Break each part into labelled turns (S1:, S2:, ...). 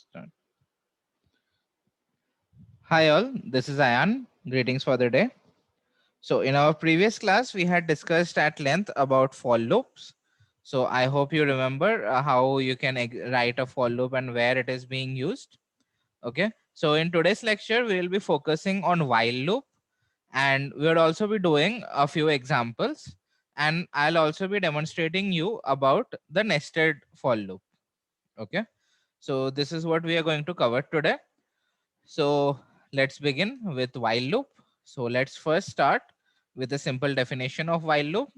S1: Start. Hi all, this is Ayan. Greetings for the day. So in our previous class, we had discussed at length about for loops. So I hope you remember how you can write a for loop and where it is being used. Okay. So in today's lecture, we will be focusing on while loop, and we will also be doing a few examples, and I'll also be demonstrating you about the nested for loop. Okay. So this is what we are going to cover today. So let's begin with while loop. So let's first start with a simple definition of while loop.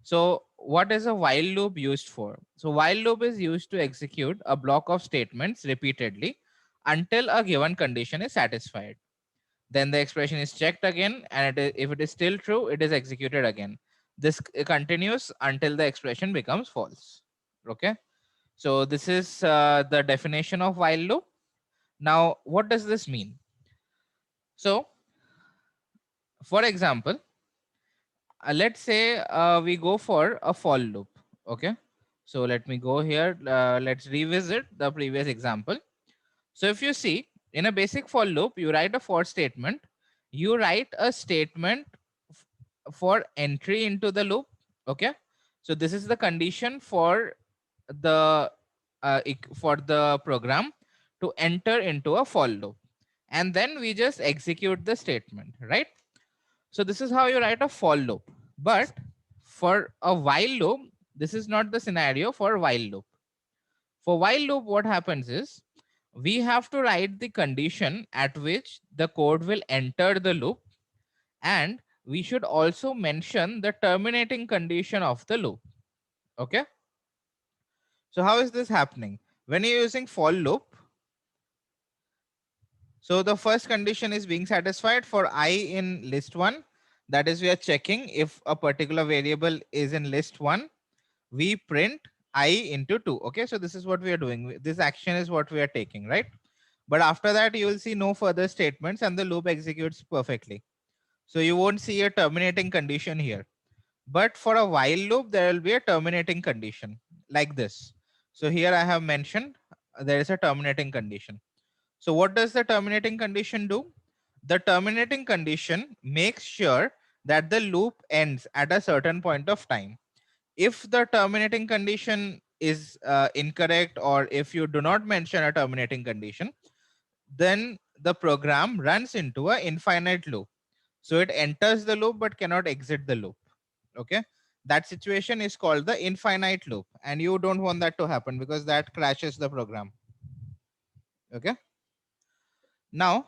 S1: So what is a while loop used for? So while loop is used to execute a block of statements repeatedly until a given condition is satisfied. Then the expression is checked again, and if it is still true, it is executed again. This continues until the expression becomes false. Okay. So this is the definition of while loop. Now, what does this mean? So, for example, let's say we go for a for loop. Okay. So let me go here. Let's revisit the previous example. So if you see in a basic for loop, you write a for statement. You write a statement for entry into the loop. Okay. So this is the condition for the for the program to enter into a for loop, and then we just execute the statement, right? So this is how you write a for loop. But for a while loop, this is not the scenario for while loop. For while loop, what happens is we have to write the condition at which the code will enter the loop, and we should also mention the terminating condition of the loop. Okay. So how is this happening? When you're using for loop, so the first condition is being satisfied for I in list 1. That is, we are checking if a particular variable is in list 1, we print I into 2. Okay, so this is what we are doing. This action is what we are taking, right? But after that, you will see no further statements and the loop executes perfectly. So you won't see a terminating condition here. But for a while loop, there will be a terminating condition like this. So here I have mentioned there is a terminating condition. So what does the terminating condition do? The terminating condition makes sure that the loop ends at a certain point of time. If the terminating condition is incorrect, or if you do not mention a terminating condition, then the program runs into an infinite loop. So it enters the loop but cannot exit the loop. Okay. That situation is called the infinite loop, and you don't want that to happen because that crashes the program. Okay. Now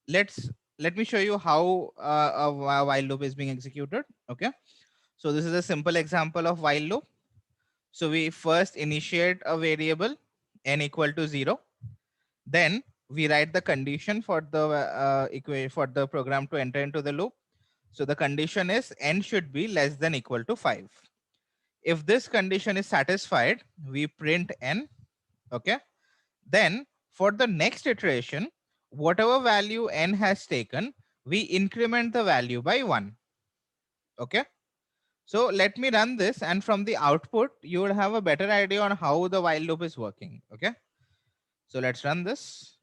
S1: let me show you how a while loop is being executed. Okay. So this is a simple example of while loop. So we first initiate a variable n equal to 0. Then we write the condition for the for the program to enter into the loop. So the condition is n should be less than equal to 5. If this condition is satisfied, we print n. Okay. Then for the next iteration, whatever value n has taken, we increment the value by 1. Okay. So let me run this, and from the output, you will have a better idea on how the while loop is working. Okay. So let's run this.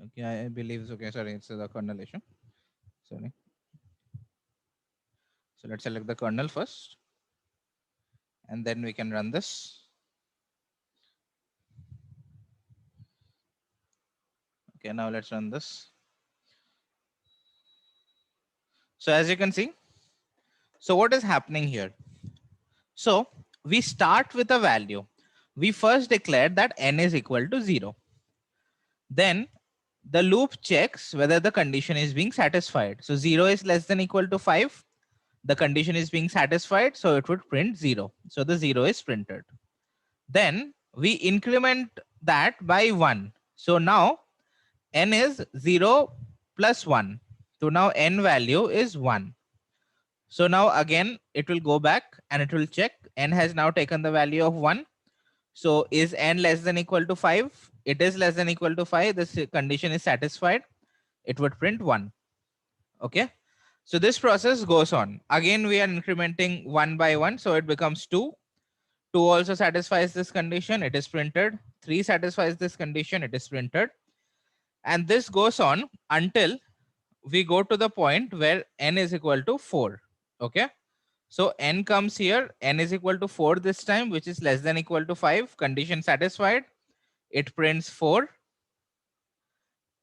S1: Okay, I believe it's okay. Sorry, it's the kernel issue. Sorry. So let's select the kernel first, and then we can run this. Okay, now let's run this. So as you can see, so what is happening here? So we start with a value. We first declare that n is equal to 0. Then the loop checks whether the condition is being satisfied. So 0 is less than equal to 5. The condition is being satisfied, so it would print 0. So the 0 is printed. Then we increment that by 1. So now n is 0 plus 1. So now n value is 1. So now again it will go back and it will check. N has now taken the value of 1. So is n less than equal to 5? It is less than equal to 5. This condition is satisfied. It would print 1. Okay. So this process goes on. Again, we are incrementing 1 by 1. So it becomes 2. 2 also satisfies this condition, it is printed. 3 satisfies this condition, it is printed. And this goes on until we go to the point where n is equal to 4. Okay. So n comes here, n is equal to 4 this time, which is less than equal to 5. Condition satisfied. It prints 4.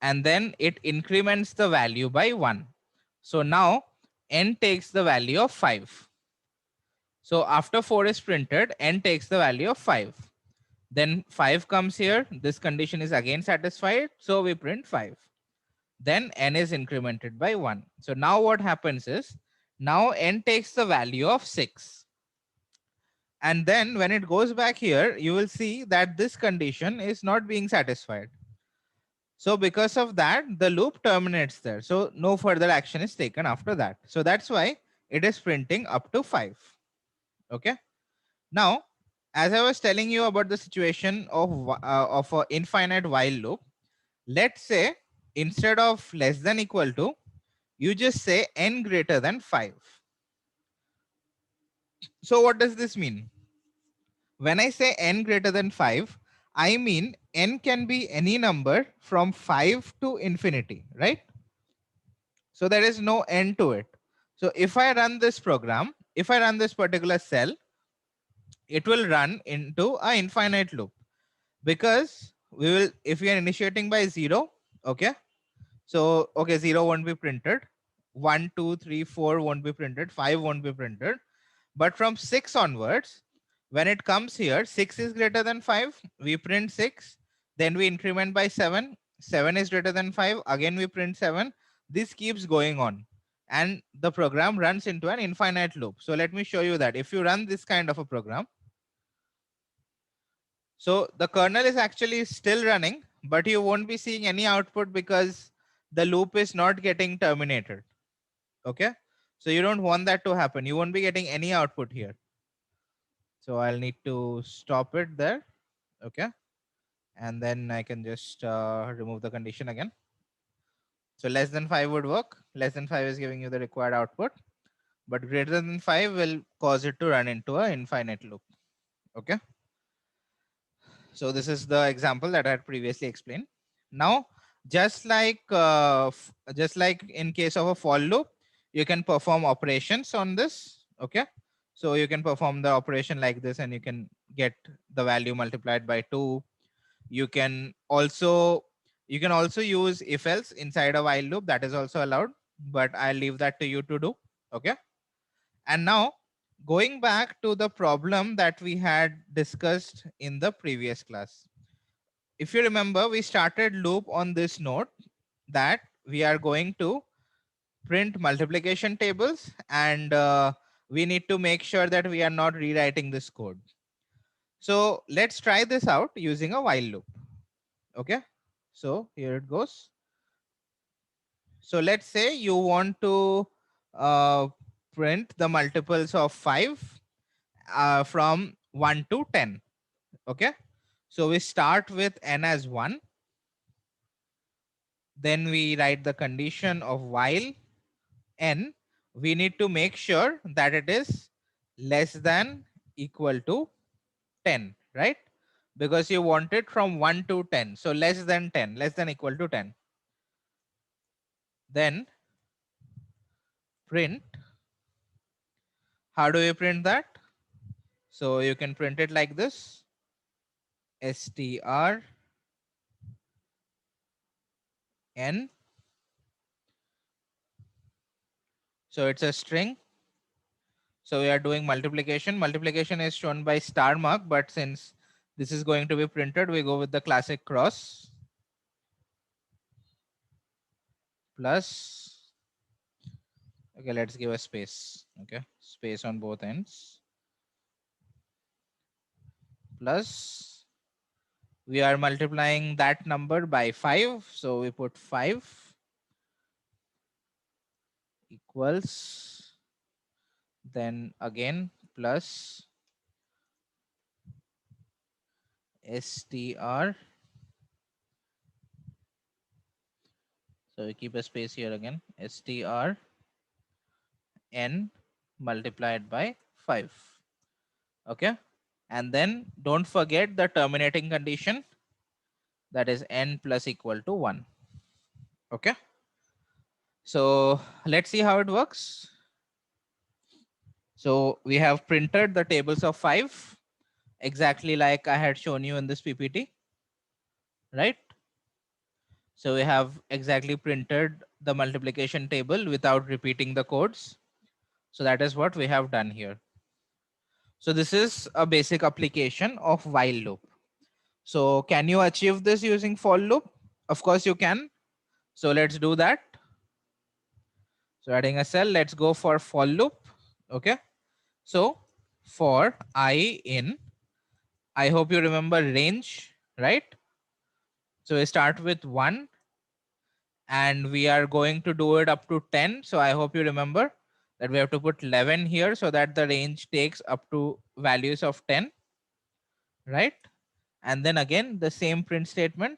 S1: And then it increments the value by 1. So now n takes the value of 5. So after 4 is printed, n takes the value of 5. Then 5 comes here. This condition is again satisfied. So we print 5. Then n is incremented by 1. So now what happens is, now n takes the value of 6. And then when it goes back here, you will see that this condition is not being satisfied. So because of that, the loop terminates there. So no further action is taken after that. So that's why it is printing up to 5. Okay. Now, as I was telling you about the situation of an infinite while loop, let's say instead of less than equal to, you just say n greater than 5. So what does this mean? When I say n greater than 5, I mean n can be any number from 5 to infinity, right? So there is no end to it. So if I run this program, if I run this particular cell, it will run into an infinite loop, because we will, if we are initiating by 0, okay, so okay, 0 won't be printed, 1 2 3 4 won't be printed, 5 won't be printed, but from 6 onwards, when it comes here, 6 is greater than 5, we print 6, then we increment by 7, 7 is greater than 5, again we print 7. This keeps going on, and the program runs into an infinite loop. So let me show you that. If you run this kind of a program, so the kernel is actually still running, but you won't be seeing any output because the loop is not getting terminated. Okay. So you don't want that to happen. You won't be getting any output here. So I'll need to stop it there. Okay. And then I can just remove the condition again. So less than 5 would work. Less than 5 is giving you the required output, but greater than 5 will cause it to run into an infinite loop. Okay. So this is the example that I had previously explained. Now, just like in case of a for loop, you can perform operations on this. Okay. So you can perform the operation like this, and you can get the value multiplied by 2. You can also use if else inside a while loop. That is also allowed, but I'll leave that to you to do. Okay. And now, going back to the problem that we had discussed in the previous class. If you remember, we started loop on this note that we are going to print multiplication tables, and we need to make sure that we are not rewriting this code. So let's try this out using a while loop. Okay. So here it goes. So let's say you want to uh, print the multiples of 5 from 1 to 10. Okay. So we start with n as 1. Then we write the condition of while n. We need to make sure that it is less than equal to 10, right? Because you want it from 1 to 10. So less than 10, less than equal to 10. Then print. How do you print that? So you can print it like this. str n. So it's a string. So we are doing multiplication. Multiplication is shown by star mark, but since this is going to be printed, we go with the classic cross. Plus, okay, let's give a space. Okay, space on both ends. Plus, we are multiplying that number by 5. So we put 5 equals, then again plus str. So we keep a space here again. str n multiplied by 5. Okay. And then don't forget the terminating condition, that is n plus equal to 1. Okay. So let's see how it works. So we have printed the tables of 5 exactly like I had shown you in this PPT, right? So we have exactly printed the multiplication table without repeating the codes. So that is what we have done here. So this is a basic application of while loop. So can you achieve this using for loop? Of course you can. So let's do that. So adding a cell, let's go for loop. Okay. So for I in, I hope you remember range, right? So we start with 1 and we are going to do it up to 10. So I hope you remember that we have to put 11 here so that the range takes up to values of 10, right? And then again, the same print statement.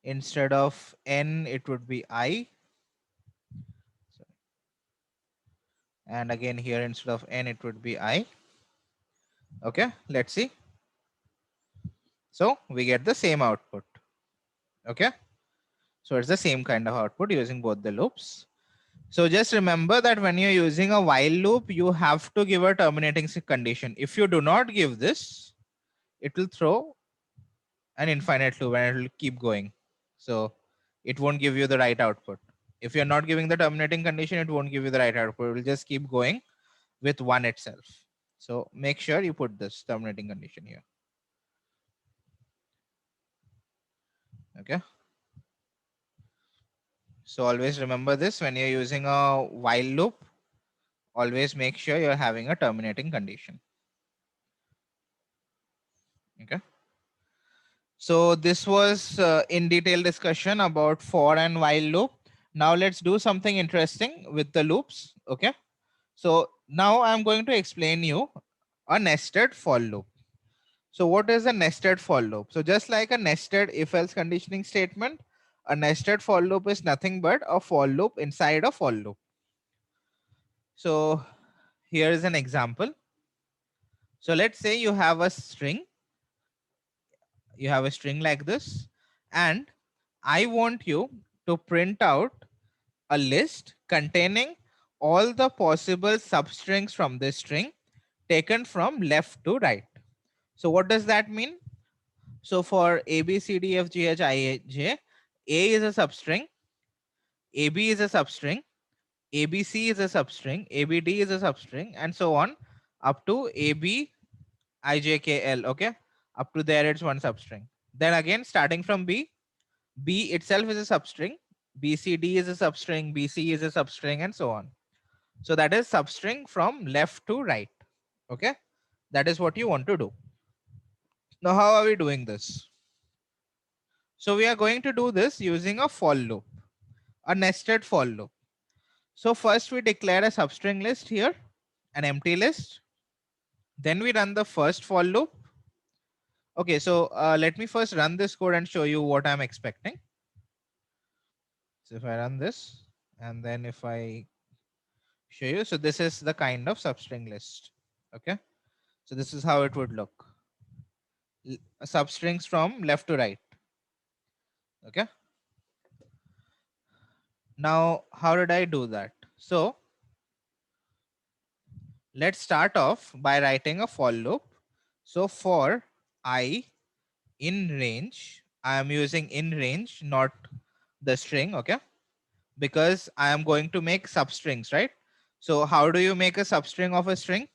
S1: Instead of n, it would be I. And again here, instead of n, it would be I. Okay, let's see. So we get the same output. Okay. So it's the same kind of output using both the loops. So just remember that when you're using a while loop, you have to give a terminating condition. If you do not give this, it will throw an infinite loop and it will keep going. So it won't give you the right output. If you're not giving the terminating condition, it won't give you the right output. It will just keep going with 1 itself. So make sure you put this terminating condition here. Okay. So always remember this when you're using a while loop, always make sure you're having a terminating condition. Okay. So this was in detail discussion about for and while loop. Now let's do something interesting with the loops. Okay. So now I'm going to explain you a nested for loop. So what is a nested for loop? So just like a nested if else conditioning statement, a nested for loop is nothing but a for loop inside a for loop. So here is an example. So let's say you have a string. You have a string like this, and I want you to print out a list containing all the possible substrings from this string taken from left to right. So what does that mean? So for A, B, C, D, F, G, H, I, J, A is a substring, AB is a substring, ABC is a substring, ABD is a substring, and so on up to AB, IJKL. Okay, up to there it's one substring. Then again, starting from B, B itself is a substring, BCD is a substring, BC is a substring, and so on. So that is substring from left to right. Okay, that is what you want to do. Now, how are we doing this? So we are going to do this using a for loop, a nested for loop. So first we declare a substring list here, an empty list. Then we run the first for loop. Okay, so let me first run this code and show you what I'm expecting. So if I run this, and then if I show you, so this is the kind of substring list. Okay, so this is how it would look. Substrings from left to right. Okay. Now, how did I do that? So let's start off by writing a for loop. So for I in range, I am using in range, not the string. Okay, because I am going to make substrings, right? So how do you make a substring of a string?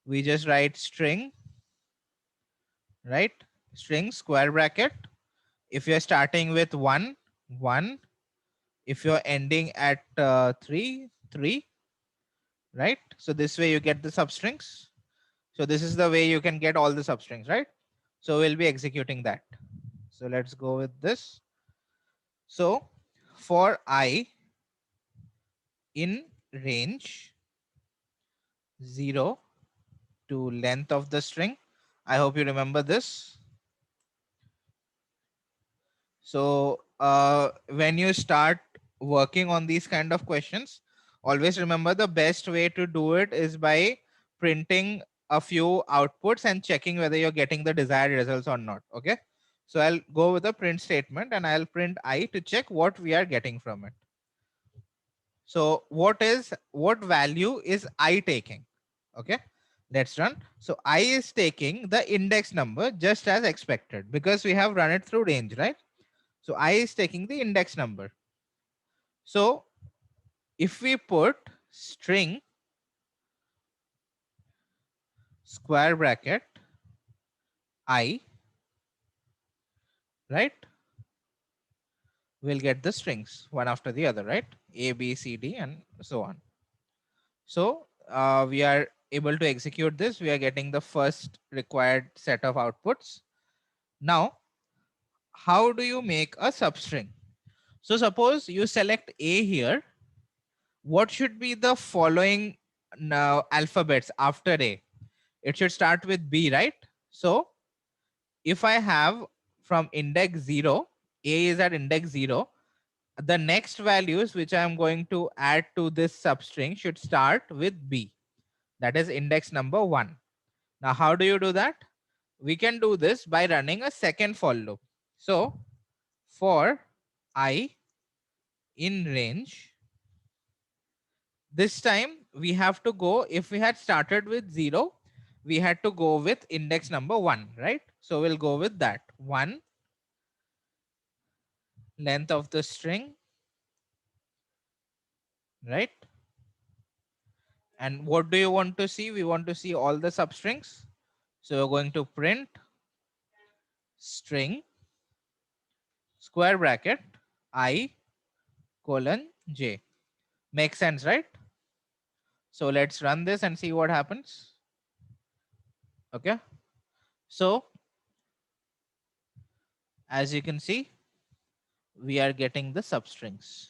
S1: We just write string, right? String square bracket. If you're starting with 1, 1. If you're ending at 3, 3, right? So this way you get the substrings. So this is the way you can get all the substrings, right? So we'll be executing that. So let's go with this. So for I in range 0 to length of the string, I hope you remember this. So when you start working on these kind of questions, Always remember the best way to do it is by printing a few outputs and checking whether you're getting the desired results or not. Okay. So I'll go with the print statement and I'll print I to check what we are getting from it. So what value is I taking? Okay. Let's run. So I is taking the index number just as expected because we have run it through range, right? So I is taking the index number. So if we put string square bracket I, right, we'll get the strings one after the other, right? A, B, C, D, and so on. So we are able to execute this. We are getting the first required set of outputs. Now, how do you make a substring? So suppose you select A here. What should be the following now alphabets after A? It should start with B, right? So if I have from index 0, A is at index 0, the next values which I am going to add to this substring should start with B. That is index number 1. Now, how do you do that? We can do this by running a second for loop. So for I in range, this time we have to go, if we had started with 0, we had to go with index number 1, right? So we'll go with that 1 length of the string, right? And what do you want to see? We want to see all the substrings. So we're going to print string square bracket I colon j. Makes sense, right? So let's run this and see what happens. Okay. So as you can see, we are getting the substrings.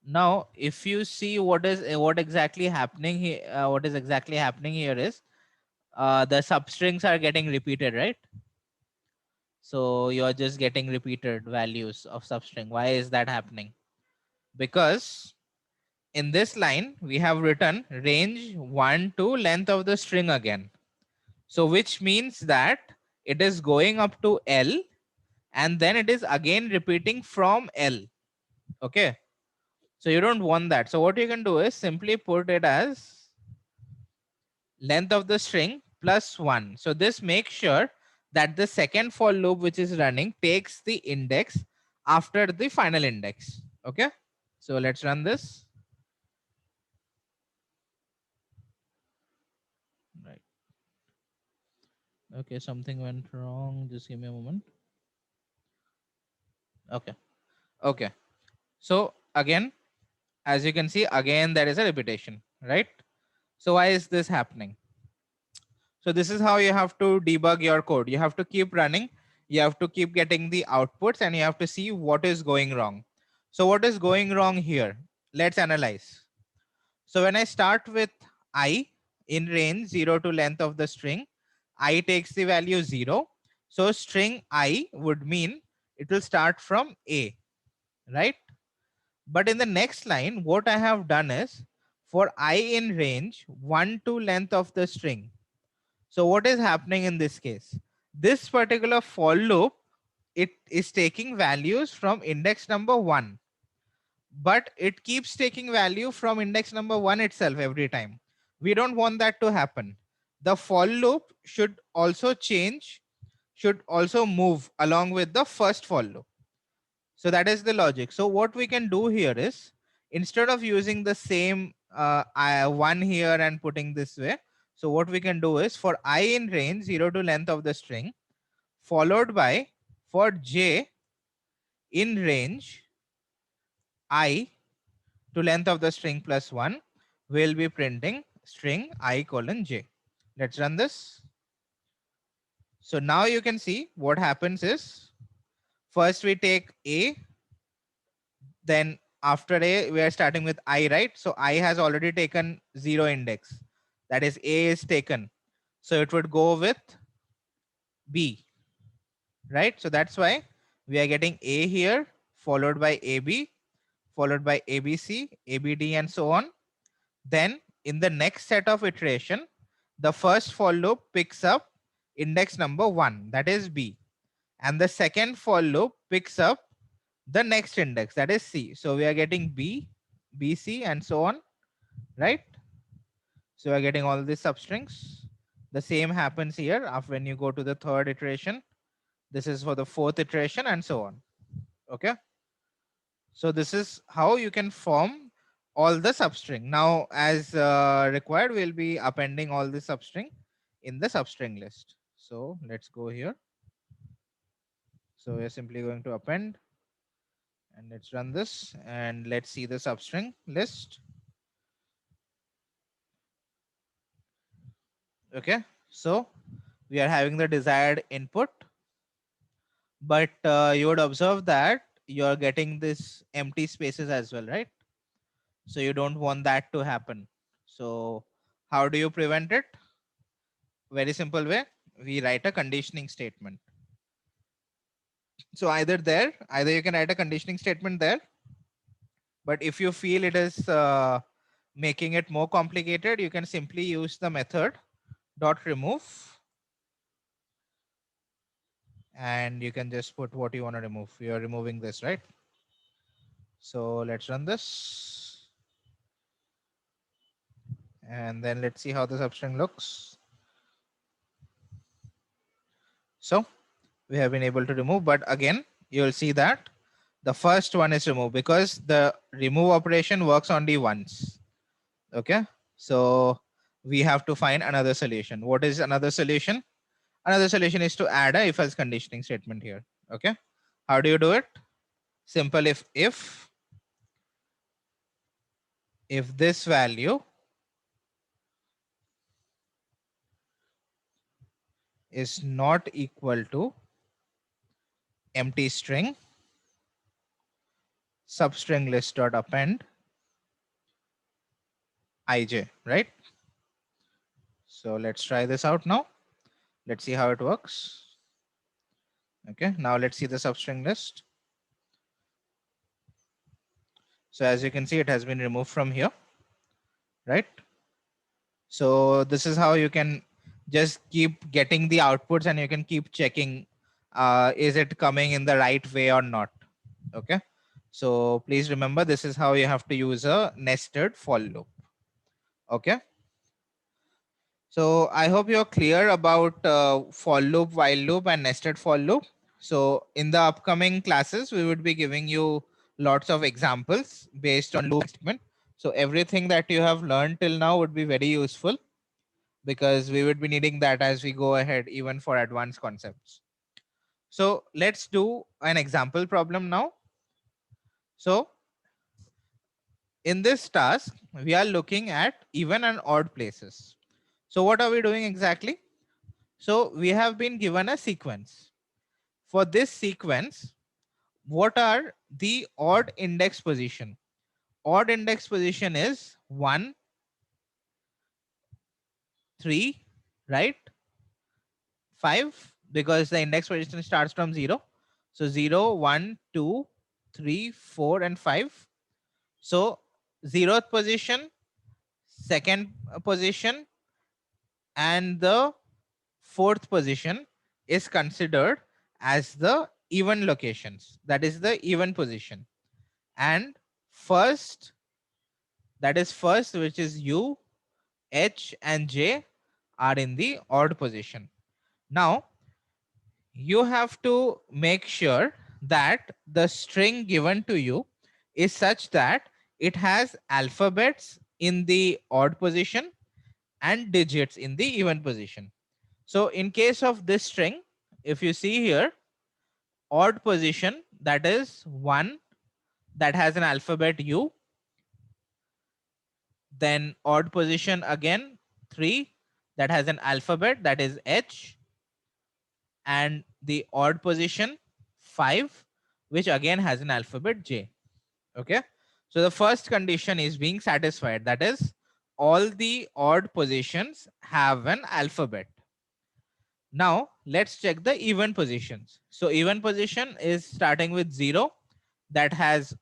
S1: Now, if you see what exactly happening here, what is exactly happening here is the substrings are getting repeated, right? So you're just getting repeated values of substring. Why is that happening? Because in this line, we have written range 1 to length of the string again. So which means that it is going up to L and then it is again repeating from L. Okay. So you don't want that. So what you can do is simply put it as length of the string plus 1. So this makes sure that the second for loop which is running takes the index after the final index. Okay. So let's run this. Right. Okay, something went wrong. Just give me a moment. Okay. Okay. So again, as you can see, again, there is a repetition, right? So why is this happening? So this is how you have to debug your code. You have to keep running. You have to keep getting the outputs and you have to see what is going wrong. So what is going wrong here? Let's analyze. So when I start with I in range 0 to length of the string, I takes the value 0. So string I would mean it will start from A, right? But in the next line, what I have done is for I in range 1 to length of the string. So what is happening in this case? This particular for loop, it is taking values from index number 1, but it keeps taking value from index number 1 itself every time. We don't want that to happen. The for loop should also change, should also move along with the first for loop. So that is the logic. So what we can do here is instead of using the same one here and putting this way, so what we can do is for I in range 0 to length of the string, followed by for j in range I to length of the string plus 1, we'll be printing string I colon j. Let's run this. So now you can see what happens is first we take A, then after A we are starting with I, right? So I has already taken 0 index, that is A is taken, so it would go with B, right? So that's why we are getting A here followed by AB followed by ABC, ABD, and so on. Then in the next set of iteration, the first for loop picks up index number 1, that is B. And the second for loop picks up the next index, that is C. So we are getting B, BC, and so on, right? So we are getting all these substrings. The same happens here after when you go to the third iteration. This is for the fourth iteration and so on. Okay. So this is how you can form all the substring. Now, as required, we'll be appending all the substring in the substring list. So let's go here. So we're simply going to append, and let's run this, and let's see the substring list. Okay. So we are having the desired input, but you would observe that you're getting this empty spaces as well, right? So you don't want that to happen. So how do you prevent it? Very simple way. We write a conditioning statement. So either you can write a conditioning statement there, but if you feel it is making it more complicated, you can simply use the method dot remove, and you can just put what you want to remove. You're removing this, right? So let's run this, and then let's see how the substring looks. So we have been able to remove, but again, you'll see that the first one is removed because the remove operation works only once. Okay, so we have to find another solution. What is another solution? Another solution is to add a if else conditioning statement here. Okay, how do you do it? Simple. If this value is not equal to empty string, substring list dot append ij, right? So let's try this out now. Let's see how it works. Okay, now let's see the substring list. So as you can see, it has been removed from here, right? So this is how you can just keep getting the outputs, and you can keep checking is it coming in the right way or not. Okay, so please remember, this is how you have to use a nested for loop. Okay, so I hope you're clear about for loop, while loop, and nested for loop. So in the upcoming classes, we would be giving you lots of examples based on loop statement. So everything that you have learned till now would be very useful, because we would be needing that as we go ahead, even for advanced concepts. So let's do an example problem now. So in this task, we are looking at even and odd places. So what are we doing exactly? So we have been given a sequence. For this sequence, what are the odd index position? Odd index position is 1, 3, right? 5, because the index position starts from 0. So 0, 1, 2, 3, 4, and 5. So 0th position, second position, and the 4th position is considered as the even locations. That is the even position. And first, that is first, which is U, H, and J, are in the odd position. Now, you have to make sure that the string given to you is such that it has alphabets in the odd position and digits in the even position. So in case of this string, if you see here, odd position, that is 1, that has an alphabet U. Then odd position again 3, that has an alphabet, that is H. And the odd position 5, which again has an alphabet J. Okay, so the first condition is being satisfied, that is all the odd positions have an alphabet. Now let's check the even positions. So even position is starting with 0, that has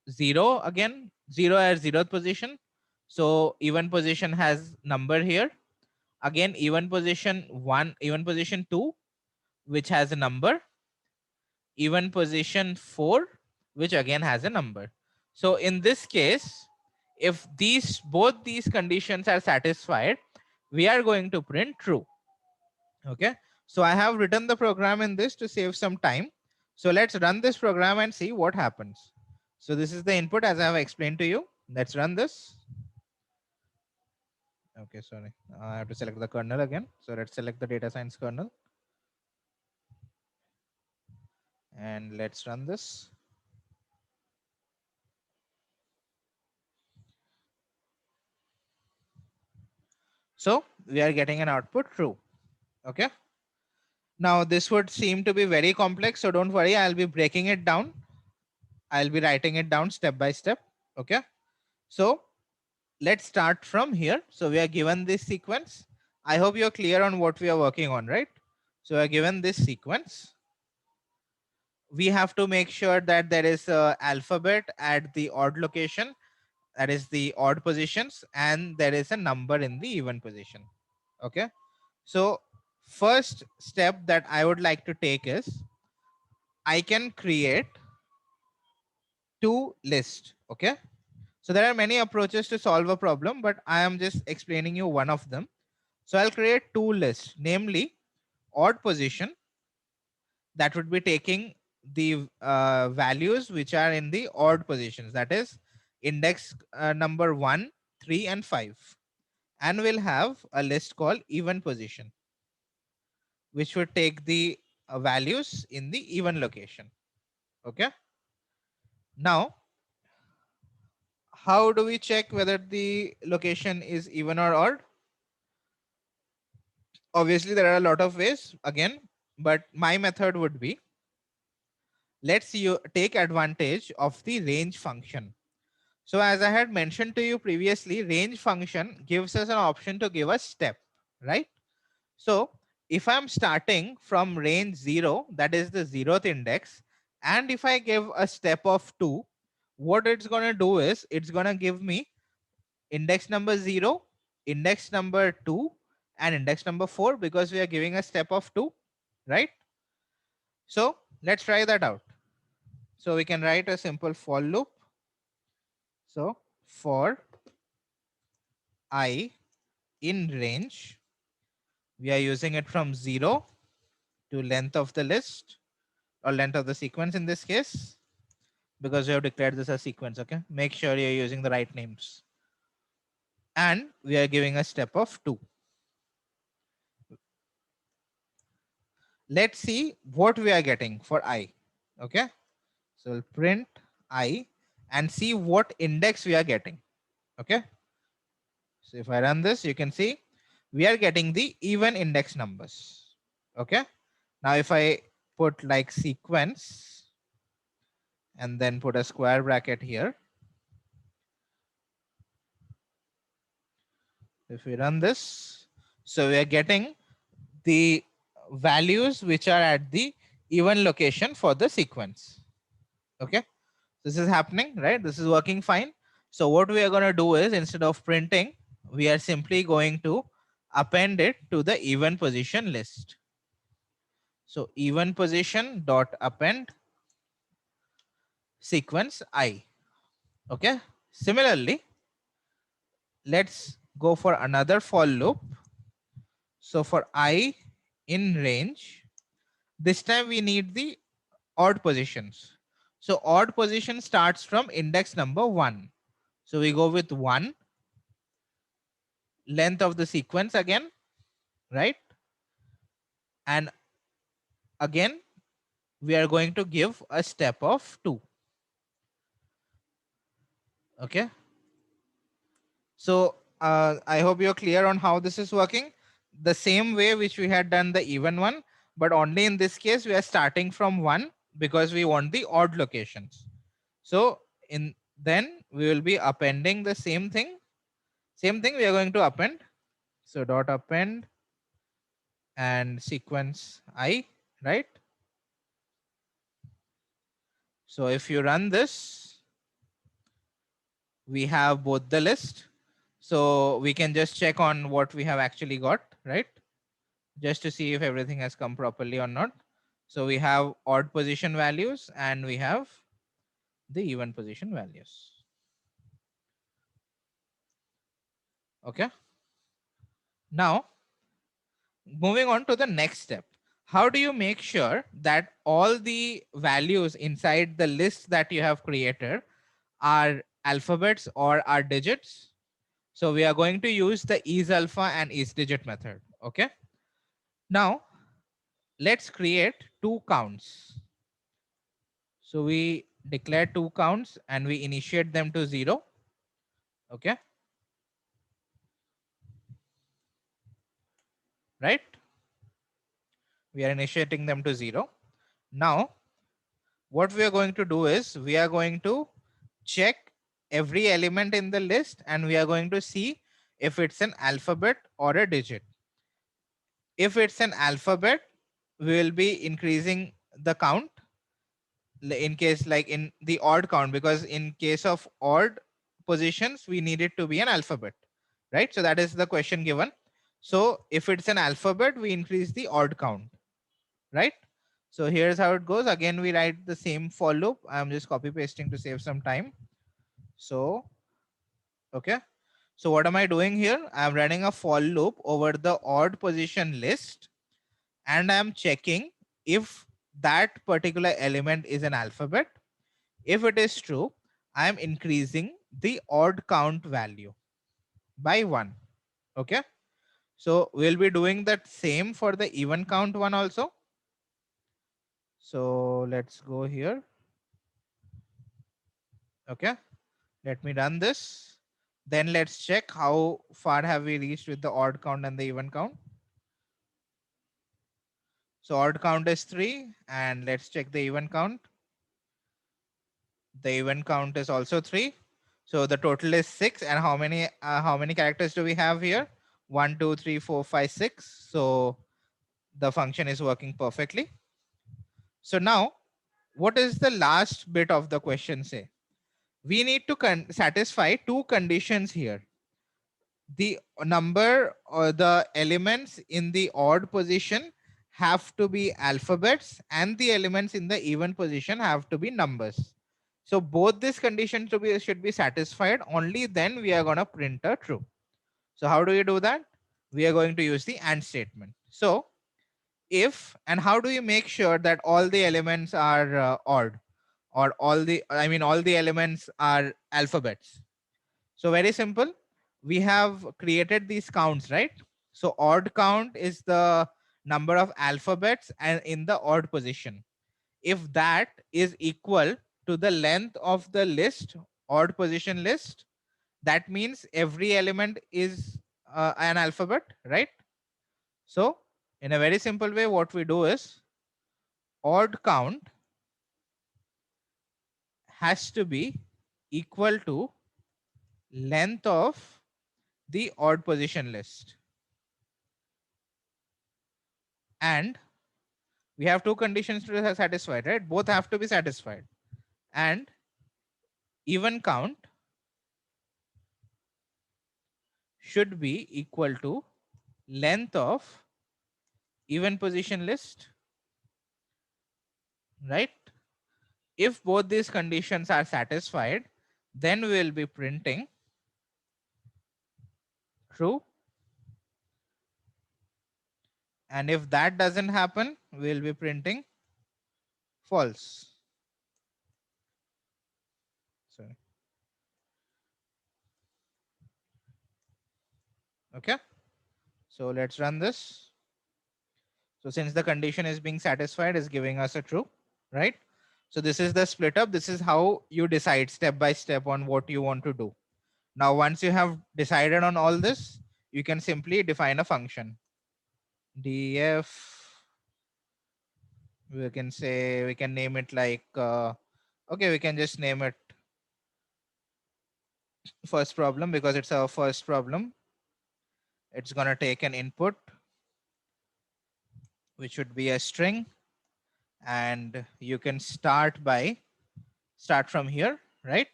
S1: 0 again, 0 at 0th position. So even position has number here. Again, even position 1, even position 2, which has a number. Even position 4, which again has a number. So in this case, if both these conditions are satisfied, we are going to print true. Okay, so I have written the program in this to save some time. So let's run this program and see what happens. So this is the input as I have explained to you. Let's run this. Okay, sorry, I have to select the kernel again. So let's select the data science kernel and let's run this. So we are getting an output true. Okay, now this would seem to be very complex, so don't worry, I'll be breaking it down. I'll be writing it down step by step. Okay, so let's start from here. So we are given this sequence. I hope you're clear on what we are working on, right? So we are given this sequence. We have to make sure that there is a alphabet at the odd location, that is the odd positions, and there is a number in the even position. Okay, so first step that I would like to take is I can create two lists. Okay, so there are many approaches to solve a problem, but I am just explaining you one of them. So I'll create two lists, namely odd position, that would be taking the values which are in the odd positions, that is index number 1, 3 and 5, and we'll have a list called even position, which would take the values in the even location. Okay, now how do we check whether the location is even or odd? Obviously there are a lot of ways again, but my method would be, let's you take advantage of the range function. So as I had mentioned to you previously, range function gives us an option to give a step, right? So if I'm starting from range 0, that is the 0th index, and if I give a step of 2, what it's going to do is it's going to give me index number 0, index number 2, and index number 4, because we are giving a step of 2, right? So let's try that out. So we can write a simple for loop. So for I in range, we are using it from 0 to length of the list, or length of the sequence in this case, because we have declared this as sequence. Okay, make sure you're using the right names. And we are giving a step of 2. Let's see what we are getting for I. Okay, so we'll print I and see what index we are getting. Okay, so if I run this, you can see we are getting the even index numbers. Okay, now if I put like sequence and then put a square bracket here, if we run this, so we are getting the values which are at the even location for the sequence. Okay, this is happening, right? This is working fine. So what we are going to do is, instead of printing, we are simply going to append it to the even position list. So even position dot append sequence I. Okay, similarly, let's go for another for loop. So for I in range, this time we need the odd positions. So odd position starts from index number 1. So we go with 1, length of the sequence again, right? And again, we are going to give a step of 2. Okay. So I hope you're clear on how this is working. The same way which we had done the even one, but only in this case we are starting from 1 because we want the odd locations. So in then we will be appending the same thing. Same thing we are going to append. So dot append and sequence I, right? So if you run this, we have both the list. So we can just check on what we have actually got, right? Just to see if everything has come properly or not. So we have odd position values and we have the even position values. Okay. Now, moving on to the next step. How do you make sure that all the values inside the list that you have created are alphabets or are digits? So we are going to use the isAlpha and isDigit method. Okay. Now, let's create two counts. So we declare two counts and we initiate them to 0. Okay. Right. We are initiating them to 0. Now, what we are going to do is we are going to check every element in the list and we are going to see if it's an alphabet or a digit. If it's an alphabet, we will be increasing the count in case like in the odd count, because in case of odd positions, we need it to be an alphabet, right? So that is the question given. So if it's an alphabet, we increase the odd count, right? So here's how it goes. Again, we write the same for loop. I'm just copy pasting to save some time. So, okay. So what am I doing here? I'm running a for loop over the odd position list and I'm checking if that particular element is an alphabet. If it is true, I'm increasing the odd count value by 1. Okay. So we'll be doing that same for the even count one also. So let's go here. Okay. Let me run this. Then let's check how far have we reached with the odd count and the even count. So odd count is 3 and let's check the even count. The even count is also 3. So the total is 6. And how many characters do we have here? 1, 2, 3, 4, 5, 6. So the function is working perfectly. So now what is the last bit of the question say? We need to satisfy two conditions here. The number or the elements in the odd position have to be alphabets and the elements in the even position have to be numbers. So both these conditions should be satisfied. Only then we are going to print a true. So how do we do that? We are going to use the AND statement. So if, and how do you make sure that all the elements are odd, or all the elements are alphabets? So very simple. We have created these counts, right? So odd count is the number of alphabets and in the odd position. If that is equal to the length of the list, odd position list, that means every element is an alphabet, right? So in a very simple way, what we do is odd count has to be equal to length of the odd position list. And we have two conditions to be satisfied, right? Both have to be satisfied. And even count should be equal to length of even position list, right? If both these conditions are satisfied, then we will be printing true. And if that doesn't happen, we'll be printing false. Sorry. Okay. So let's run this. So since the condition is being satisfied, is giving us a true, right? So this is the split up. This is how you decide step by step on what you want to do. Now, once you have decided on all this, you can simply define a function. df, we can say, we can name it like, okay, we can just name it first problem because it's our first problem. It's going to take an input, which should be a string. And you can start from here, right?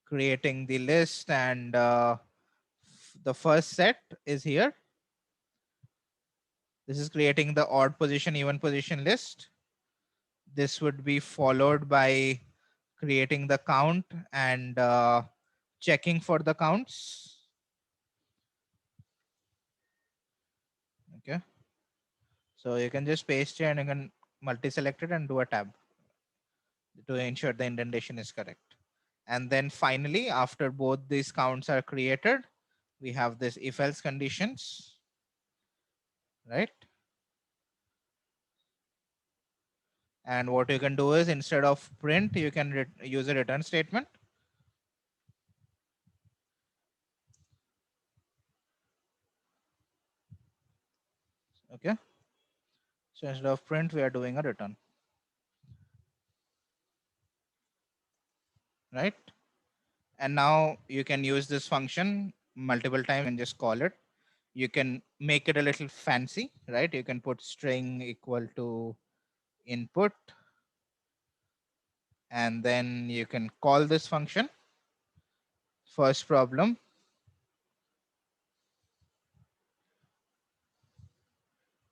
S1: creating the list, and the first set is here. This is creating the odd position, even position list. This would be followed by creating the count and checking for the counts. Okay. So you can just paste here and you can multi-select it and do a tab to ensure the indentation is correct. And then finally, after both these counts are created, we have this if else conditions, right? And what you can do is, instead of print, you can use a return statement. Okay. So instead of print, we are doing a return, right? And now you can use this function multiple times and just call it. You can make it a little fancy, right? You can put string equal to input, and then you can call this function. First problem.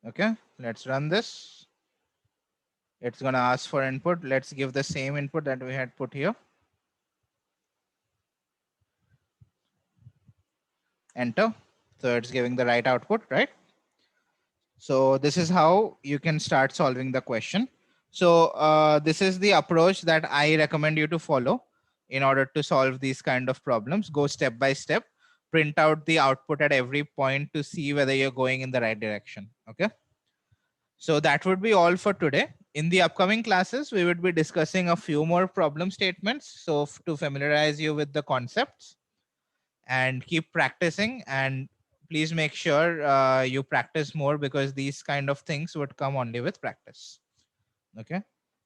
S1: Okay, let's run this. It's going to ask for input. Let's give the same input that we had put here. Enter. So it's giving the right output, right? So this is how you can start solving the question. So this is the approach that I recommend you to follow in order to solve these kind of problems. Go step by step, print out the output at every point to see whether you're going in the right direction. Okay. So that would be all for today. In the upcoming classes, we would be discussing a few more problem statements. So to familiarize you with the concepts, and keep practicing, and please make sure you practice more, because these kind of things would come only with practice. Okay.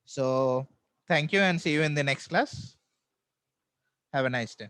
S1: So thank you and see you in the next class. Have a nice day.